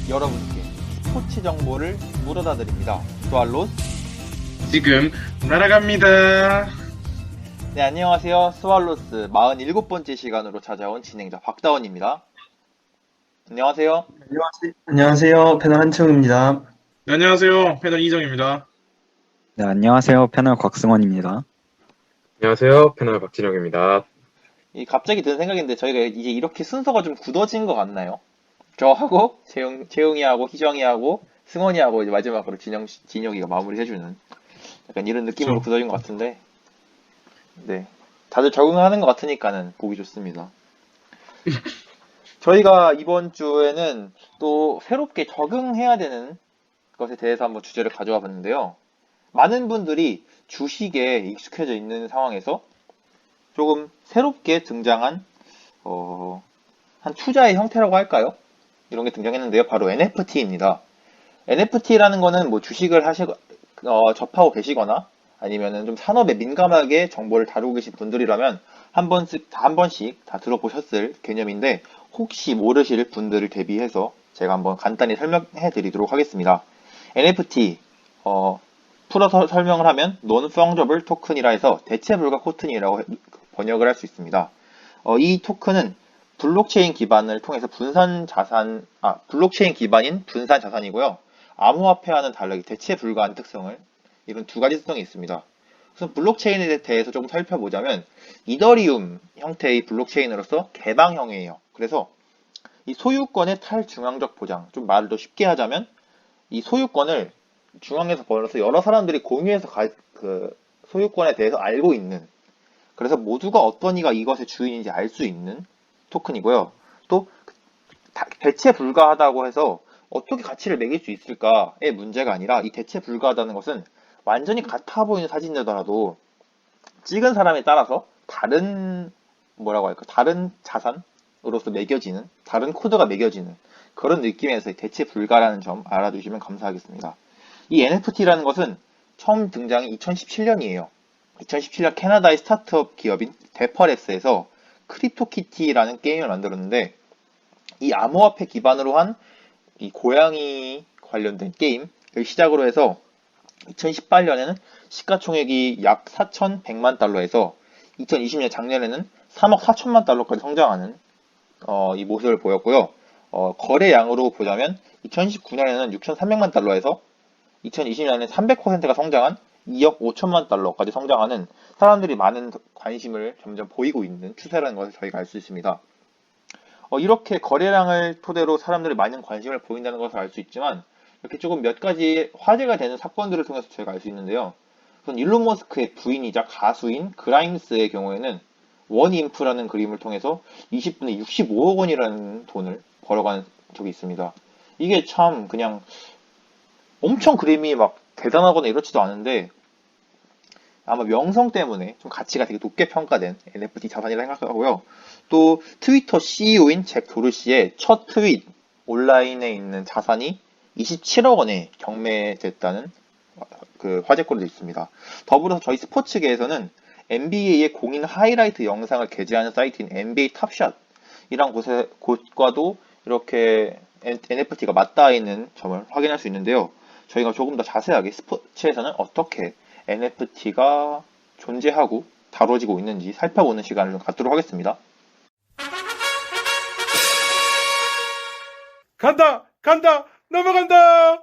여러분께 스포츠 정보를 물어다 드립니다. 스왈로스. 지금 날아갑니다. 네, 안녕하세요. 스왈로스 47번째 시간으로 찾아온 진행자 박다원입니다. 안녕하세요. 안녕하세요. 패널 한채웅입니다. 네, 안녕하세요. 패널 이정입니다. 네, 안녕하세요. 패널 곽승원입니다. 안녕하세요. 패널 박진영입니다. 갑자기 든 생각인데 저희가 이제 이렇게 순서가 좀 굳어진 것 같나요? 저하고 재웅이하고 희정이하고 승원이하고 이제 마지막으로 진혁이가 마무리해주는 약간 이런 느낌으로 그렇죠. 굳어진 것 같은데, 네, 다들 적응하는 것 같으니까는 보기 좋습니다. 저희가 이번 주에는 또 새롭게 적응해야 되는 것에 대해서 한번 주제를 가져와 봤는데요. 많은 분들이 주식에 익숙해져 있는 상황에서 조금 새롭게 등장한 한 투자의 형태라고 할까요? 이런 게 등장했는데요. 바로 NFT입니다. NFT라는 거는 뭐 주식을 접하고 계시거나 아니면은 좀 산업에 민감하게 정보를 다루고 계신 분들이라면 한 번씩 다 들어보셨을 개념인데, 혹시 모르실 분들을 대비해서 제가 한번 간단히 설명해 드리도록 하겠습니다. NFT, 풀어서 설명을 하면 Non-Fungible Token이라 해서 대체 불가 토큰이라고 번역을 할 수 있습니다. 이 토큰은 블록체인 기반을 통해서 블록체인 기반인 분산 자산이고요. 암호화폐와는 다르게 대체 불가한 특성을, 이런 두 가지 특성이 있습니다. 우선 블록체인에 대해서 조금 살펴보자면, 이더리움 형태의 블록체인으로서 개방형이에요. 그래서 이 소유권의 탈중앙적 보장, 좀 말을 더 쉽게 하자면 이 소유권을 중앙에서 벌어서 여러 사람들이 공유해서 소유권에 대해서 알고 있는, 그래서 모두가 어떤 이가 이것의 주인인지 알 수 있는 토큰이고요. 또 대체 불가하다고 해서 어떻게 가치를 매길 수 있을까의 문제가 아니라, 이 대체 불가하다는 것은 완전히 같아 보이는 사진이더라도 찍은 사람에 따라서 다른 다른 자산으로서 매겨지는, 다른 코드가 매겨지는 그런 느낌에서 대체 불가라는 점 알아두시면 감사하겠습니다. 이 NFT라는 것은 처음 등장이 2017년이에요. 2017년 캐나다의 스타트업 기업인 데퍼렉스에서 크립토키티라는 게임을 만들었는데, 이 암호화폐 기반으로 한 이 고양이 관련된 게임을 시작으로 해서 2018년에는 시가총액이 약 4,100만 달러에서 2020년 작년에는 3억 4천만 달러까지 성장하는 이 모습을 보였고요. 거래량으로 보자면 2019년에는 6,300만 달러에서 2020년에 300%가 성장한 2억 5천만 달러까지 성장하는, 사람들이 많은 관심을 점점 보이고 있는 추세라는 것을 저희가 알 수 있습니다. 이렇게 거래량을 토대로 사람들이 많은 관심을 보인다는 것을 알 수 있지만, 이렇게 조금 몇 가지 화제가 되는 사건들을 통해서 저희가 알 수 있는데요. 우선 일론 머스크의 부인이자 가수인 그라임스의 경우에는 원인프라는 그림을 통해서 20분에 65억 원이라는 돈을 벌어간 적이 있습니다. 이게 참 그냥 엄청 그림이 막 대단하거나 이렇지도 않은데, 아마 명성 때문에 좀 가치가 되게 높게 평가된 NFT 자산이라 생각하고요. 또 트위터 CEO인 잭 도르시의 첫 트윗, 온라인에 있는 자산이 27억 원에 경매됐다는 그 화제거리도 있습니다. 더불어서 저희 스포츠계에서는 NBA의 공인 하이라이트 영상을 게재하는 사이트인 NBA 탑샷이란 곳과도 이렇게 NFT가 맞닿아 있는 점을 확인할 수 있는데요. 저희가 조금 더 자세하게 스포츠에서는 어떻게 NFT가 존재하고 다뤄지고 있는지 살펴보는 시간을 좀 갖도록 하겠습니다. 간다! 넘어간다!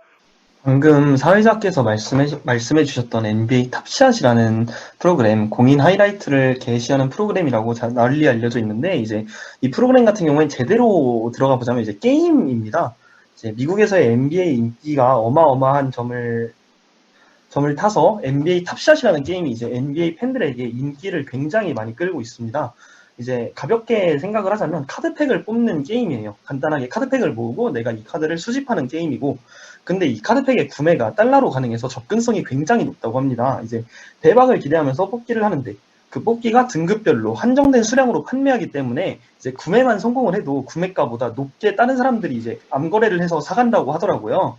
방금 사회자께서 말씀해 주셨던 NBA 탑샷이라는 프로그램, 공인 하이라이트를 게시하는 프로그램이라고 널리 알려져 있는데, 이제 이 프로그램 같은 경우에는 제대로 들어가 보자면 이제 게임입니다. 이제 미국에서의 NBA 인기가 어마어마한 점을 타서 NBA 탑샷이라는 게임이 이제 NBA 팬들에게 인기를 굉장히 많이 끌고 있습니다. 이제 가볍게 생각을 하자면 카드팩을 뽑는 게임이에요. 간단하게 카드팩을 모으고 내가 이 카드를 수집하는 게임이고, 근데 이 카드팩의 구매가 달러로 가능해서 접근성이 굉장히 높다고 합니다. 이제 대박을 기대하면서 뽑기를 하는데, 그 뽑기가 등급별로 한정된 수량으로 판매하기 때문에 이제 구매만 성공을 해도 구매가보다 높게 다른 사람들이 이제 암거래를 해서 사간다고 하더라고요.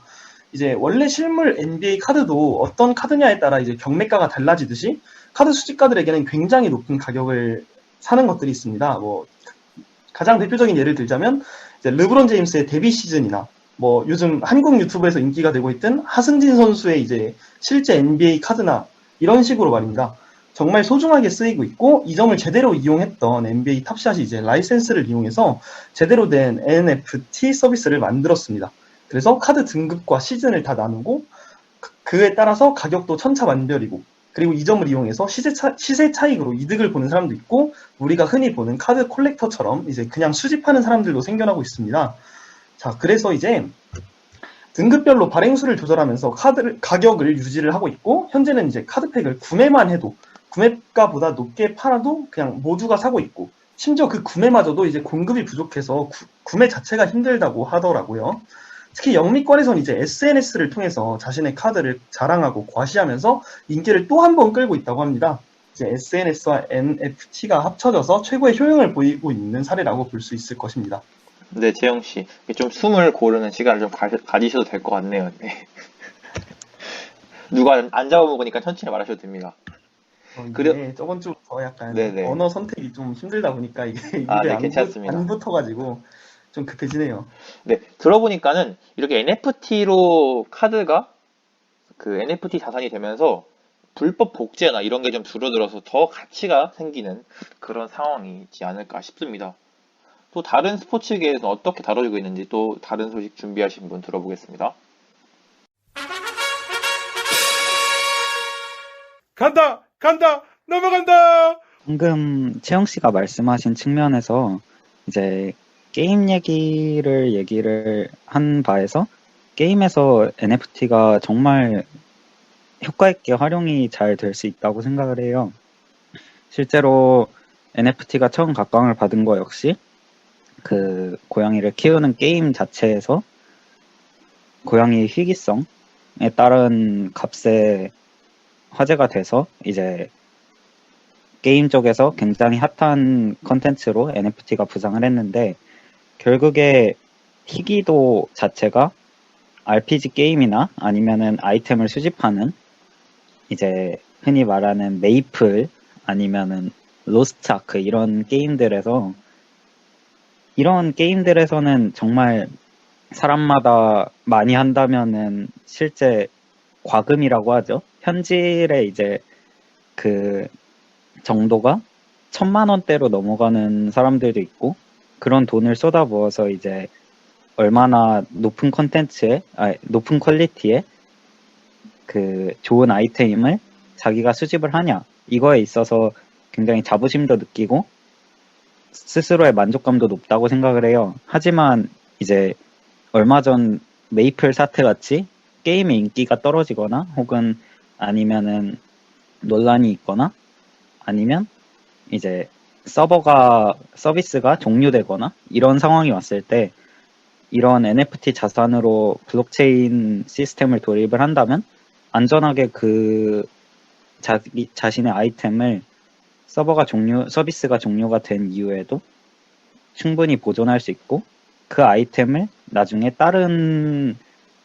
이제 원래 실물 NBA 카드도 어떤 카드냐에 따라 이제 경매가가 달라지듯이 카드 수집가들에게는 굉장히 높은 가격을 사는 것들이 있습니다. 뭐 가장 대표적인 예를 들자면 이제 르브론 제임스의 데뷔 시즌이나 뭐 요즘 한국 유튜브에서 인기가 되고 있던 하승진 선수의 이제 실제 NBA 카드나 이런 식으로 말입니다. 정말 소중하게 쓰이고 있고 이 점을 제대로 이용했던 NBA 탑샷이 이제 라이센스를 이용해서 제대로 된 NFT 서비스를 만들었습니다. 그래서 카드 등급과 시즌을 다 나누고 그에 따라서 가격도 천차만별이고 그리고 이 점을 이용해서 시세 차익으로 이득을 보는 사람도 있고 우리가 흔히 보는 카드 콜렉터처럼 이제 그냥 수집하는 사람들도 생겨나고 있습니다. 자, 그래서 이제 등급별로 발행수를 조절하면서 가격을 유지를 하고 있고 현재는 이제 카드팩을 구매만 해도 구매가보다 높게 팔아도 그냥 모두가 사고 있고 심지어 그 구매마저도 이제 공급이 부족해서 구매 자체가 힘들다고 하더라고요. 특히 영미권에선 이제 SNS를 통해서 자신의 카드를 자랑하고 과시하면서 인기를 또 한 번 끌고 있다고 합니다. 이제 SNS와 NFT가 합쳐져서 최고의 효용을 보이고 있는 사례라고 볼 수 있을 것입니다. 네, 재영 씨. 좀 숨을 고르는 시간을 좀 가지셔도 될 것 같네요. 네. 누가 안 잡아먹으니까 천천히 말하셔도 됩니다. 이게 저번 주부터 약간 네네. 언어 선택이 좀 힘들다 보니까 이게 입에 네, 괜찮습니다. 안 붙어가지고 좀 급해지네요. 네, 들어보니까는 이렇게 NFT로 카드가 그 NFT 자산이 되면서 불법 복제나 이런 게 좀 줄어들어서 더 가치가 생기는 그런 상황이 있지 않을까 싶습니다. 또 다른 스포츠계에서 어떻게 다뤄지고 있는지 또 다른 소식 준비하신 분 들어보겠습니다. 간다, 넘어간다! 방금 채영 씨가 말씀하신 측면에서 이제 게임 얘기를 한 바에서 게임에서 NFT가 정말 효과 있게 활용이 잘 될 수 있다고 생각을 해요. 실제로 NFT가 처음 각광을 받은 거 역시 그 고양이를 키우는 게임 자체에서 고양이의 희귀성에 따른 값에 화제가 돼서 이제 게임 쪽에서 굉장히 핫한 컨텐츠로 NFT가 부상을 했는데 결국에 희귀도 자체가 RPG 게임이나 아니면은 아이템을 수집하는 이제 흔히 말하는 메이플 아니면은 로스트아크 이런 게임들에서는 정말 사람마다 많이 한다면은 실제 과금이라고 하죠. 현질의 이제 그 정도가 1,000만 원대로 넘어가는 사람들도 있고 그런 돈을 쏟아부어서 이제 얼마나 높은 높은 퀄리티의 그 좋은 아이템을 자기가 수집을 하냐 이거에 있어서 굉장히 자부심도 느끼고 스스로의 만족감도 높다고 생각을 해요. 하지만 이제 얼마 전 메이플 사태 같이 게임의 인기가 떨어지거나 혹은 아니면은 논란이 있거나 아니면 이제 서비스가 종료되거나 이런 상황이 왔을 때 이런 NFT 자산으로 블록체인 시스템을 도입을 한다면 안전하게 그 자신의 아이템을 서비스가 종료가 된 이후에도 충분히 보존할 수 있고 그 아이템을 나중에 다른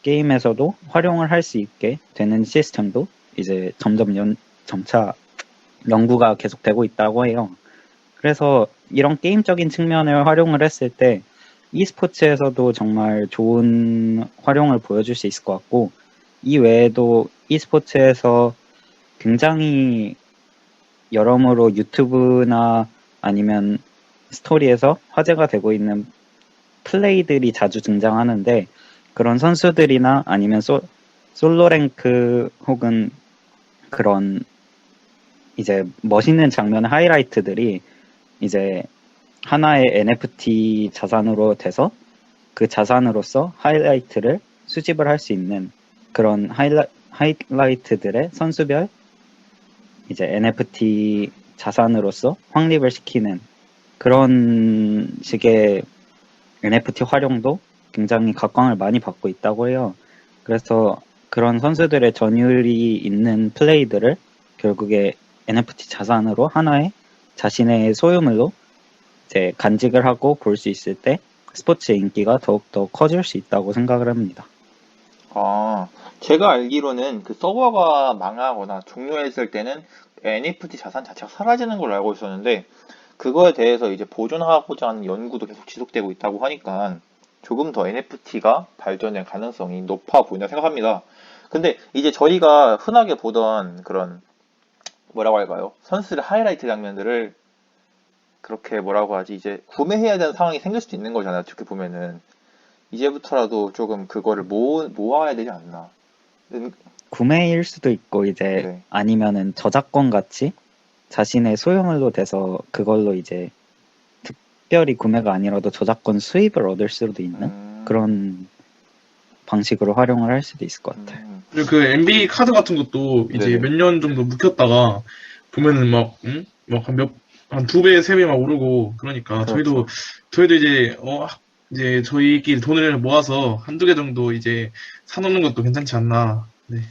게임에서도 활용을 할 수 있게 되는 시스템도 이제 점차 연구가 계속되고 있다고 해요. 그래서 이런 게임적인 측면을 활용을 했을 때 e스포츠에서도 정말 좋은 활용을 보여줄 수 있을 것 같고 이 외에도 e스포츠에서 굉장히 여러모로 유튜브나 아니면 스토리에서 화제가 되고 있는 플레이들이 자주 등장하는데 그런 선수들이나 아니면 솔로 랭크 혹은 그런 이제 멋있는 장면 하이라이트들이 이제 하나의 NFT 자산으로 돼서 그 자산으로서 하이라이트를 수집을 할 수 있는 그런 하이라이트들의 선수별 이제 NFT 자산으로서 확립을 시키는 그런 식의 NFT 활용도 굉장히 각광을 많이 받고 있다고 해요. 그래서 그런 선수들의 전율이 있는 플레이들을 결국에 NFT 자산으로 하나의 자신의 소유물로 이제 간직을 하고 볼 수 있을 때 스포츠의 인기가 더욱더 커질 수 있다고 생각을 합니다. 제가 알기로는 그 서버가 망하거나 종료했을 때는 NFT 자산 자체가 사라지는 걸로 알고 있었는데 그거에 대해서 이제 보존하고자 하는 연구도 계속 지속되고 있다고 하니까 조금 더 NFT가 발전할 가능성이 높아 보인다 생각합니다. 근데 이제 저희가 흔하게 보던 그런 뭐라고 할까요? 선수들의 하이라이트 장면들을 그렇게 뭐라고 하지? 이제 구매해야 되는 상황이 생길 수도 있는 거잖아요. 어떻게 보면은 이제부터라도 조금 그거를 모아야 되지 않나. 구매일 수도 있고 이제 네. 아니면은 저작권 같이 자신의 소유물로 돼서 그걸로 이제 특별히 구매가 아니라도 저작권 수입을 얻을 수도 있는 그런 방식으로 활용을 할 수도 있을 것 같아요. 그리고 그 NBA 카드 같은 것도 이제 네네. 몇 년 정도 묵혔다가 보면은 막, 한 두 배, 세 배 막 오르고 그러니까 그렇죠. 저희도 이제 저희끼리 돈을 모아서 한두 개 정도 이제 사놓는 것도 괜찮지 않나. 네.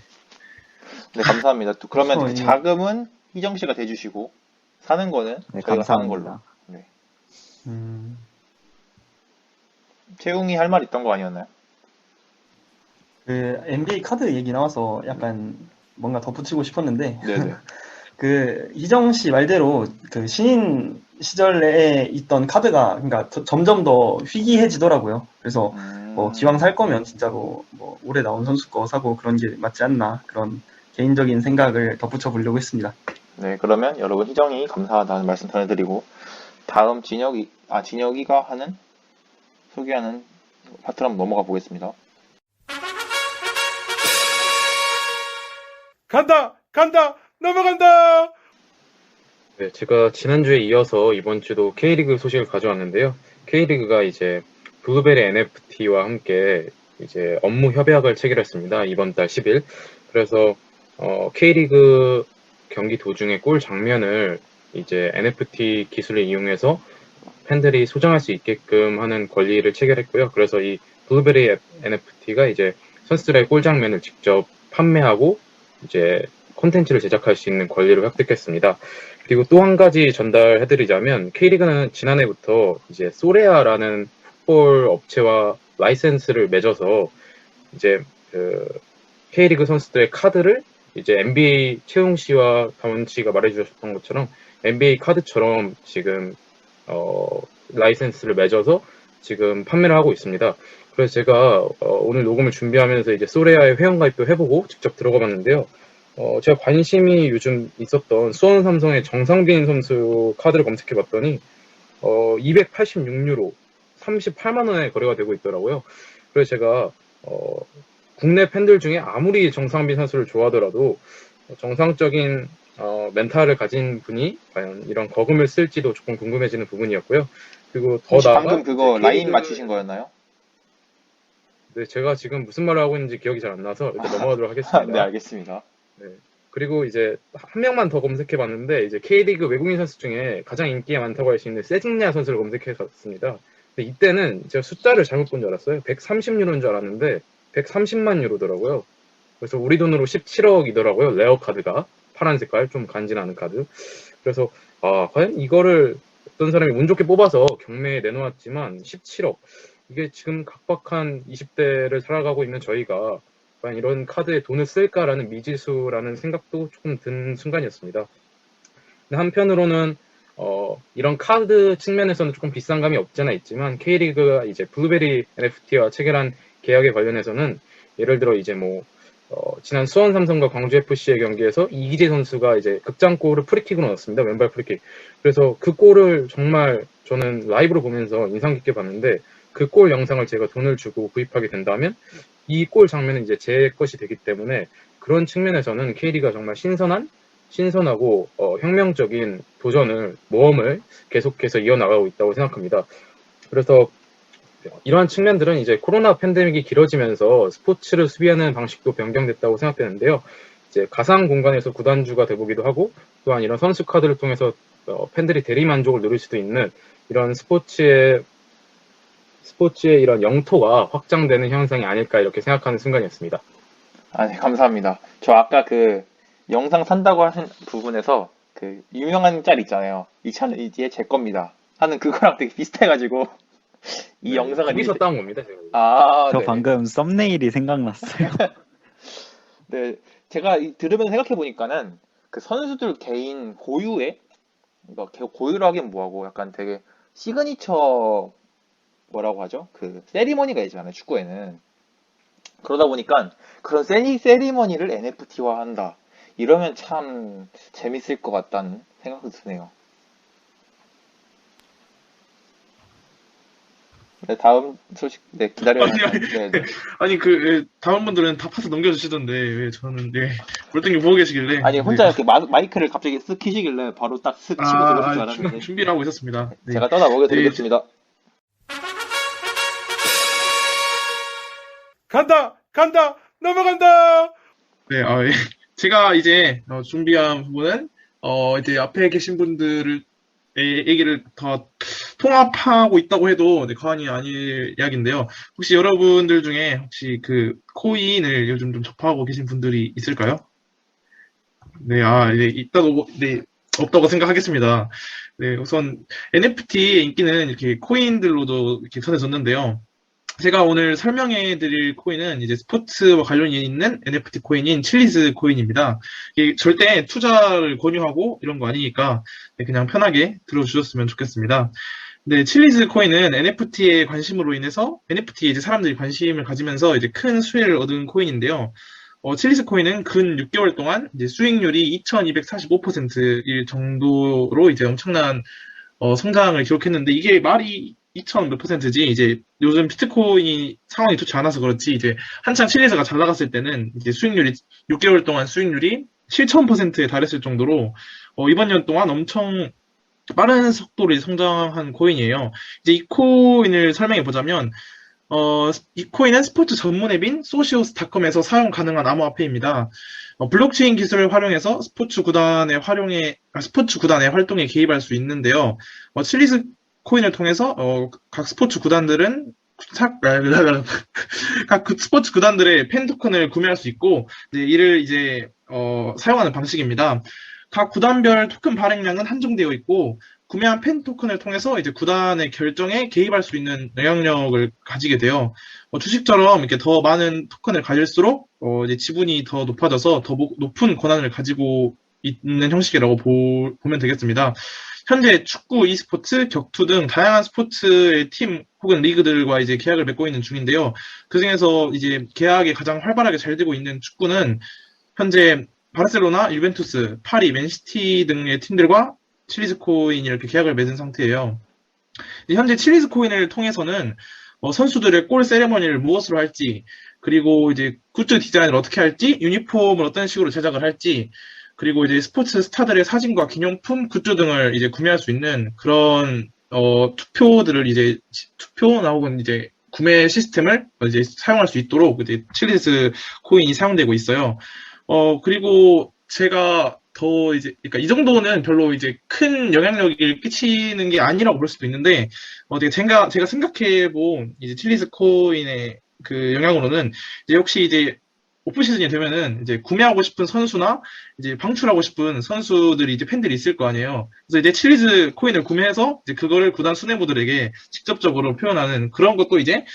네, 감사합니다. 또 그러면 그 그래서 자금은 희정 씨가 대주시고 사는 거는 네, 저희가 사는 걸로. 감사합니다. 네. 음, 채웅이 할 말 있던 거 아니었나요? 그 NBA 카드 얘기 나와서 약간 뭔가 덧붙이고 싶었는데 네네. 그 희정 씨 말대로 그 신인 시절에 있던 카드가 그러니까 점점 더 희귀해지더라고요. 그래서 뭐 기왕 살 거면 진짜로 뭐 올해 나온 선수 거 사고 그런 게 맞지 않나 그런 개인적인 생각을 덧붙여 보려고 했습니다. 네, 그러면 여러분 희정이 감사하다는 말씀 전해드리고 다음 진혁이가 소개하는 파트로 한번 넘어가 보겠습니다. 간다! 넘어간다! 네, 제가 지난주에 이어서 이번 주도 K리그 소식을 가져왔는데요. K리그가 이제 블루베리 NFT와 함께 이제 업무 협약을 체결했습니다. 이번 달 10일. 그래서 K리그 경기 도중에 골 장면을 이제 NFT 기술을 이용해서 팬들이 소장할 수 있게끔 하는 권리를 체결했고요. 그래서 이 블루베리 NFT가 이제 선수들의 골 장면을 직접 판매하고 이제 콘텐츠를 제작할 수 있는 권리를 획득했습니다. 그리고 또 한 가지 전달해드리자면 K리그는 지난해부터 이제 소레아라는 풋볼 업체와 라이센스를 맺어서 이제 그 K리그 선수들의 카드를 이제 NBA 채용 씨와 다원 씨가 말해주셨던 것처럼 NBA 카드처럼 지금 라이센스를 맺어서 지금 판매를 하고 있습니다. 그래서 제가 오늘 녹음을 준비하면서 이제 소레아에 회원가입도 해보고 직접 들어가 봤는데요. 제가 관심이 요즘 있었던 수원 삼성의 정상빈 선수 카드를 검색해 봤더니 286유로 38만 원에 거래가 되고 있더라고요. 그래서 제가 국내 팬들 중에 아무리 정상빈 선수를 좋아하더라도 정상적인 멘탈을 가진 분이 과연 이런 거금을 쓸지도 조금 궁금해지는 부분이었고요. 그리고 더 혹시 나아가 방금 그거 이제 라인 맞추신 거였나요? 네, 제가 지금 무슨 말을 하고 있는지 기억이 잘 안 나서 일단 넘어가도록 네, 하겠습니다. 알겠습니다. 네. 그리고 이제 한 명만 더 검색해 봤는데 이제 K리그 외국인 선수 중에 가장 인기가 많다고 할 수 있는 세징야 선수를 검색해 봤습니다. 근데 이때는 제가 숫자를 잘못 본 줄 알았어요. 130유로인 줄 알았는데 130만 유로더라고요. 그래서 우리 돈으로 17억이더라고요. 레어 카드가 파란 색깔 좀 간지나는 카드. 그래서 과연 이거를 어떤 사람이 운 좋게 뽑아서 경매에 내놓았지만 17억 이게 지금 각박한 20대를 살아가고 있는 저희가 과연 이런 카드에 돈을 쓸까라는 미지수라는 생각도 조금 든 순간이었습니다. 근데 한편으로는 이런 카드 측면에서는 조금 비싼 감이 없지 않아 있지만 K리그가 이제 블루베리 NFT와 체결한 계약에 관련해서는 예를 들어 이제 뭐 지난 수원 삼성과 광주 FC의 경기에서 이기재 선수가 이제 극장골을 프리킥으로 넣었습니다. 왼발 프리킥. 그래서 그 골을 정말 저는 라이브로 보면서 인상 깊게 봤는데 그 골 영상을 제가 돈을 주고 구입하게 된다면 이 골 장면은 이제 제 것이 되기 때문에 그런 측면에서는 K리그가 정말 신선하고 혁명적인 모험을 계속해서 이어나가고 있다고 생각합니다. 그래서 이러한 측면들은 이제 코로나 팬데믹이 길어지면서 스포츠를 수비하는 방식도 변경됐다고 생각되는데요. 이제 가상 공간에서 구단주가 돼보기도 하고 또한 이런 선수 카드를 통해서 팬들이 대리 만족을 누릴 수도 있는 이런 스포츠의 이런 영토가 확장되는 현상이 아닐까 이렇게 생각하는 순간이었습니다. 네, 감사합니다. 저 아까 그 영상 산다고 하신 부분에서 그 유명한 짤 있잖아요. 이 차는 이제 제 겁니다. 하는 그거랑 되게 비슷해가지고 이 영상을 거기서 따온 겁니다. 제가. 저 네. 방금 썸네일이 생각났어요. 네, 제가 들으면서 생각해 보니까는 그 선수들 개인 고유의 그러니까 고유로 하긴 뭐하고 약간 되게 시그니처 뭐라고 하죠? 그 세리머니가 있잖아요, 축구에는. 그러다 보니까 그런 세리머니를 NFT화한다. 이러면 참 재밌을 것 같다는 생각도 드네요. 네, 다음 소식, 네, 기다려야 아니, 아니, 네, 네. 아니, 다른 분들은 다 파서 넘겨주시던데, 왜 저는, 몰등이 보고 계시길래. 아니, 혼자 네. 이렇게 마이크를 갑자기 쓱 키시길래 바로 딱 쓱 치고 들어오실 줄 알았는데. 준비를 하고 있었습니다. 네. 제가 떠나 먹여드리겠습니다. 간다! 넘어간다! 네, 예. 제가 이제 준비한 부분은 이제 앞에 계신 분들을 얘기를 더 통합하고 있다고 해도 과언이 아닐 이야기인데요. 혹시 여러분들 중에 혹시 그 코인을 요즘 좀 접하고 계신 분들이 있을까요? 네, 네, 없다고 생각하겠습니다. 네, 우선 NFT의 인기는 이렇게 코인들로도 이렇게 전해졌는데요. 제가 오늘 설명해 드릴 코인은 이제 스포츠와 관련이 있는 NFT 코인인 칠리즈 코인입니다. 이게 절대 투자를 권유하고 이런 거 아니니까 그냥 편하게 들어주셨으면 좋겠습니다. 네, 칠리즈 코인은 NFT에 관심으로 인해서 NFT에 이제 사람들이 관심을 가지면서 이제 큰 수혜를 얻은 코인인데요. 칠리즈 코인은 근 6개월 동안 이제 수익률이 2245%일 정도로 이제 엄청난 성장을 기록했는데 이게 말이 2000 몇 %지 이제 요즘 비트코인이 상황이 좋지 않아서 그렇지 이제 한창 칠리즈가 잘 나갔을 때는 이제 수익률이 6개월 동안 수익률이 7000%에 달했을 정도로 이번 년 동안 엄청 빠른 속도로 성장한 코인이에요. 이제 이 코인을 설명해 보자면 이 코인은 스포츠 전문 앱인 소시오스닷컴에서 사용 가능한 암호화폐입니다. 블록체인 기술을 활용해서 스포츠 구단의 활동에 개입할 수 있는데요. 칠리즈 코인을 통해서 각 스포츠 구단들은 각 스포츠 구단들의 팬 토큰을 구매할 수 있고 이를 이제 사용하는 방식입니다. 각 구단별 토큰 발행량은 한정되어 있고 구매한 팬 토큰을 통해서 이제 구단의 결정에 개입할 수 있는 영향력을 가지게 돼요. 주식처럼 이렇게 더 많은 토큰을 가질수록 이제 지분이 더 높아져서 더 높은 권한을 가지고 있는 형식이라고 보면 되겠습니다. 현재 축구, e스포츠, 격투 등 다양한 스포츠의 팀 혹은 리그들과 이제 계약을 맺고 있는 중인데요. 그 중에서 이제 계약이 가장 활발하게 잘 되고 있는 축구는 현재 바르셀로나, 유벤투스, 파리, 맨시티 등의 팀들과 칠리즈 코인이 이렇게 계약을 맺은 상태예요. 현재 칠리즈 코인을 통해서는 선수들의 골 세레머니를 무엇으로 할지, 그리고 이제 굿즈 디자인을 어떻게 할지, 유니폼을 어떤 식으로 제작을 할지, 그리고 이제 스포츠 스타들의 사진과 기념품, 굿즈 등을 이제 구매할 수 있는 그런 투표나 혹은 이제 구매 시스템을 이제 사용할 수 있도록 이제 칠리즈 코인이 사용되고 있어요. 그리고 제가 그러니까 이 정도는 별로 이제 큰 영향력을 끼치는 게 아니라고 볼 수도 있는데, 제가 생각해본 이제 칠리즈 코인의 그 영향으로는 이제 혹시 이제 오프 시즌이 되면은 이제 구매하고 싶은 선수나 이제 방출하고 싶은 선수들이 이제 팬들이 있을 거 아니에요. 그래서 이제 칠리즈 코인을 구매해서 이제 그거를 구단 수뇌부들에게 직접적으로 표현하는 그런 것도 이제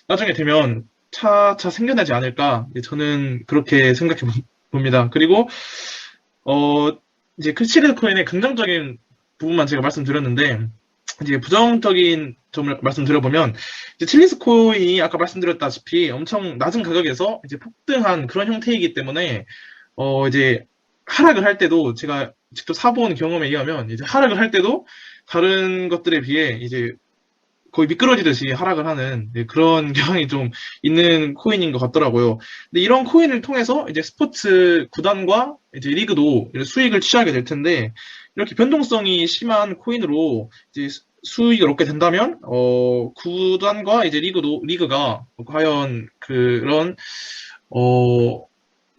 나중에 되면 차차 생겨나지 않을까. 저는 그렇게 생각해 봅니다. 그리고 이제 그 칠리즈 코인의 긍정적인 부분만 제가 말씀드렸는데, 이제 부정적인 점을 말씀드려보면, 이제 칠리즈 코인이 아까 말씀드렸다시피 엄청 낮은 가격에서 이제 폭등한 그런 형태이기 때문에, 이제 하락을 할 때도 제가 직접 사본 경험에 의하면, 이제 하락을 할 때도 다른 것들에 비해 이제 거의 미끄러지듯이 하락을 하는 그런 경향이 좀 있는 코인인 것 같더라고요. 근데 이런 코인을 통해서 이제 스포츠 구단과 이제 리그도 수익을 취하게 될 텐데, 이렇게 변동성이 심한 코인으로 이제 수익을 얻게 된다면, 구단과 이제 리그가 과연 그런,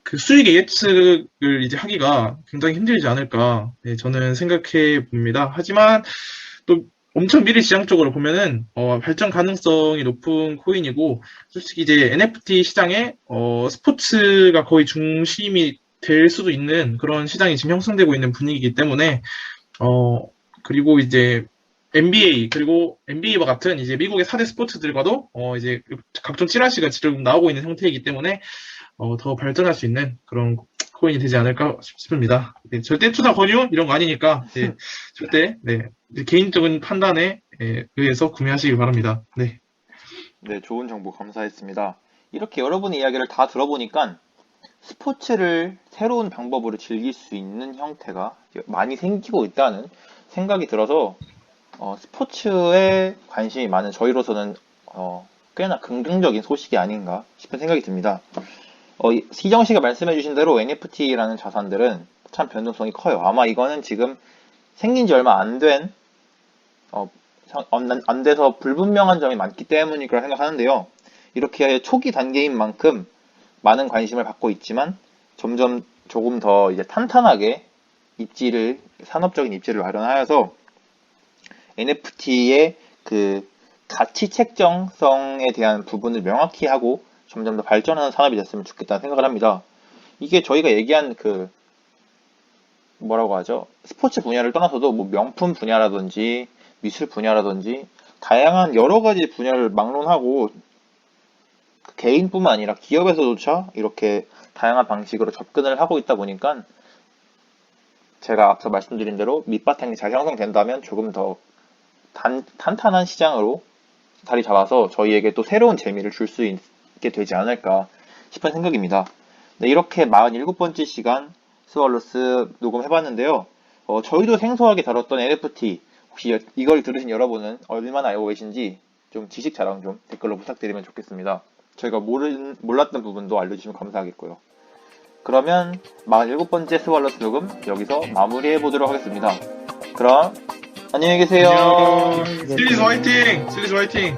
그 수익의 예측을 이제 하기가 굉장히 힘들지 않을까, 저는 생각해 봅니다. 하지만 또 엄청 미래지향적으로 보면은, 발전 가능성이 높은 코인이고, 솔직히 이제 NFT 시장에, 스포츠가 거의 중심이 될 수도 있는 그런 시장이 지금 형성되고 있는 분위기이기 때문에, 그리고 이제 그리고 NBA와 같은 이제 미국의 4대 스포츠들과도, 이제 각종 찌라시가 지금 나오고 있는 형태이기 때문에, 더 발전할 수 있는 그런 코인이 되지 않을까 싶습니다. 절대 투자 권유 이런 거 아니니까, 절대, 개인적인 판단에 의해서 구매하시기 바랍니다. 네. 네, 좋은 정보 감사했습니다. 이렇게 여러분의 이야기를 다 들어보니까 스포츠를 새로운 방법으로 즐길 수 있는 형태가 많이 생기고 있다는 생각이 들어서 스포츠에 관심이 많은 저희로서는 꽤나 긍정적인 소식이 아닌가 싶은 생각이 듭니다. 희정 씨가 말씀해주신 대로 NFT라는 자산들은 참 변동성이 커요. 아마 이거는 지금 생긴 지 얼마 안 돼서 불분명한 점이 많기 때문일 거라 생각하는데요. 이렇게 초기 단계인 만큼 많은 관심을 받고 있지만 점점 조금 더 이제 탄탄하게 산업적인 입지를 마련하여서 NFT의 그 가치 책정성에 대한 부분을 명확히 하고 점점 더 발전하는 산업이 됐으면 좋겠다는 생각을 합니다. 이게 저희가 얘기한 뭐라고 하죠? 스포츠 분야를 떠나서도 뭐 명품 분야라든지 미술 분야라든지 다양한 여러 가지 분야를 막론하고 개인뿐만 아니라 기업에서조차 이렇게 다양한 방식으로 접근을 하고 있다 보니까 제가 앞서 말씀드린 대로 밑바탕이 잘 형성된다면 조금 더 탄탄한 시장으로 자리 잡아서 저희에게 또 새로운 재미를 줄 수 있게 되지 않을까 싶은 생각입니다. 네, 이렇게 47번째 시간 스왈로스 녹음해봤는데요. 저희도 생소하게 다뤘던 NFT, 혹시 이걸 들으신 여러분은 얼마나 알고 계신지 좀 지식 자랑 좀 댓글로 부탁드리면 좋겠습니다. 저희가 몰랐던 부분도 알려주시면 감사하겠고요. 그러면 47번째 스왈로스 녹음 여기서 마무리해보도록 하겠습니다. 그럼 안녕히 계세요. 안녕. 슬리즈 화이팅! 슬리즈 화이팅!